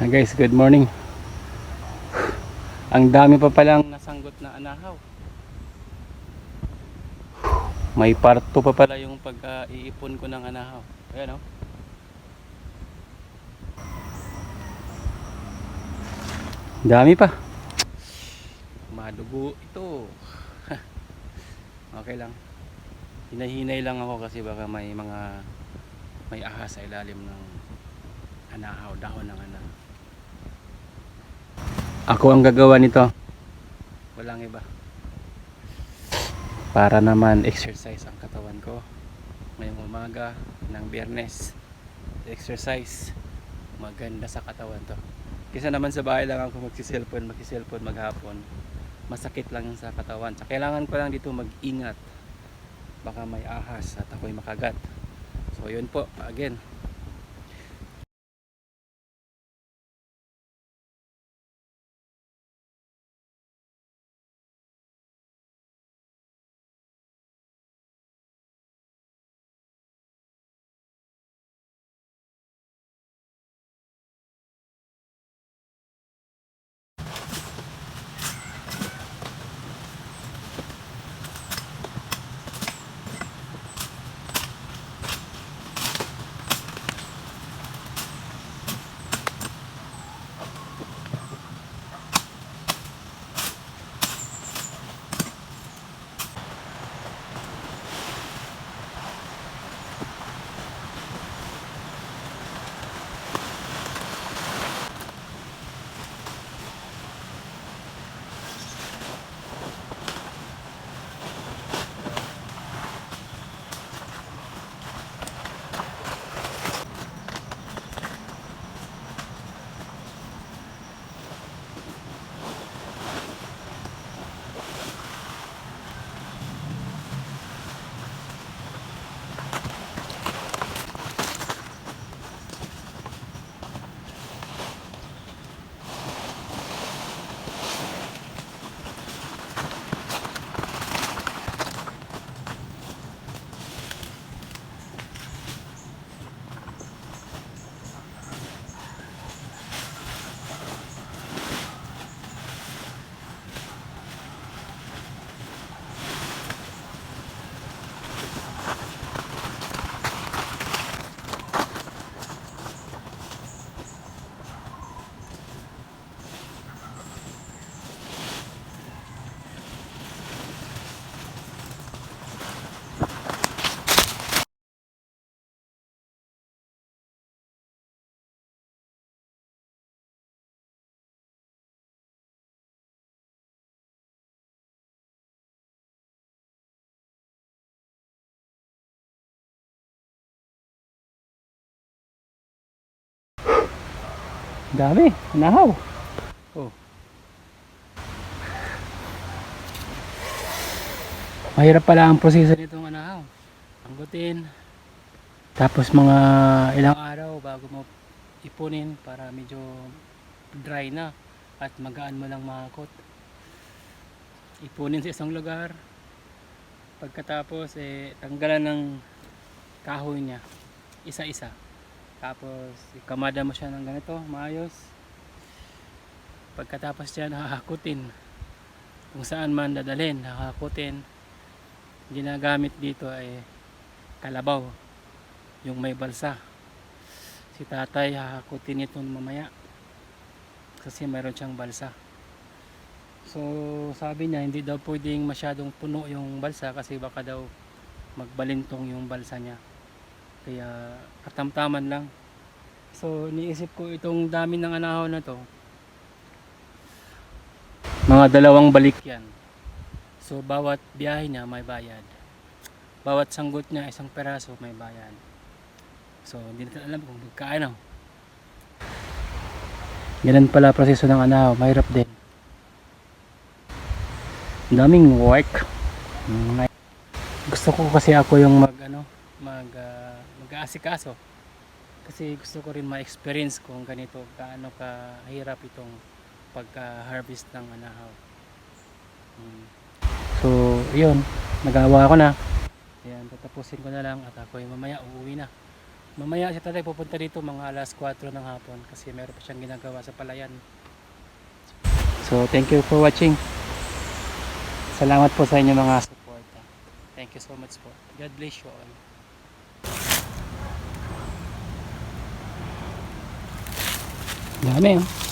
Hi guys, good morning. Ang dami pa palang nasanggot na anahaw. May part 2 pa pala yung pag-iipon ko ng anahaw. Ayan o. Dami pa. Madugo ito. Okay lang. Hinahinay lang ako kasi baka may ahas sa ilalim ng anahaw, dahon ng anahaw. Ako ang gagawa nito. Walang iba. Para naman exercise ang katawan ko ngayong umaga ng Biyernes. Exercise, maganda sa katawan to. Kaysa naman sa bahay lang ako magsiselfon maghapon, masakit lang sa katawan. So, kailangan ko lang dito mag-ingat, baka may ahas at ako'y makagat. So yun po, again, dami, anahaw. Oh. Mahirap pala ang proseso nitong anahaw. Anggutin, tapos mga ilang araw bago mo ipunin para medyo dry na at magaan mo lang makakot. Ipunin sa isang lugar, pagkatapos tanggalan ng kahoy niya isa-isa, tapos ikamada mo siya ng ganito maayos. Pagkatapos yan, hahakutin kung saan man dadalhin, hahakutin. Ginagamit dito ay kalabaw, yung may balsa. Si tatay hahakutin ito mamaya kasi mayroon siyang balsa. So sabi niya hindi daw pwedeng masyadong puno yung balsa kasi baka daw magbalintong yung balsa niya, kaya katamtaman lang. So iniisip ko itong dami ng anahaw na to, mga 2 balik yan. So bawat biyahe niya may bayad, bawat sanggot niya 1 peraso may bayad. So hindi natin alam kung magkano. Ganun pala proseso ng anahaw, mahirap din. Ang daming work. Gusto ko kasi ako yung mag-aasikaso. Kasi gusto ko rin ma-experience kung ganito kaano kahirap itong pagka-harvest ng anahaw. So, yun, nagawa ko na. Ayan, tatapusin ko na lang at ako mamaya uuwi na. Mamaya si tatay pupunta dito mga alas 4 ng hapon kasi meron pa siyang ginagawa sa palayan. So thank you for watching. Salamat po sa inyo mga suporta. Thank you so much po. God bless you all. Dami oh.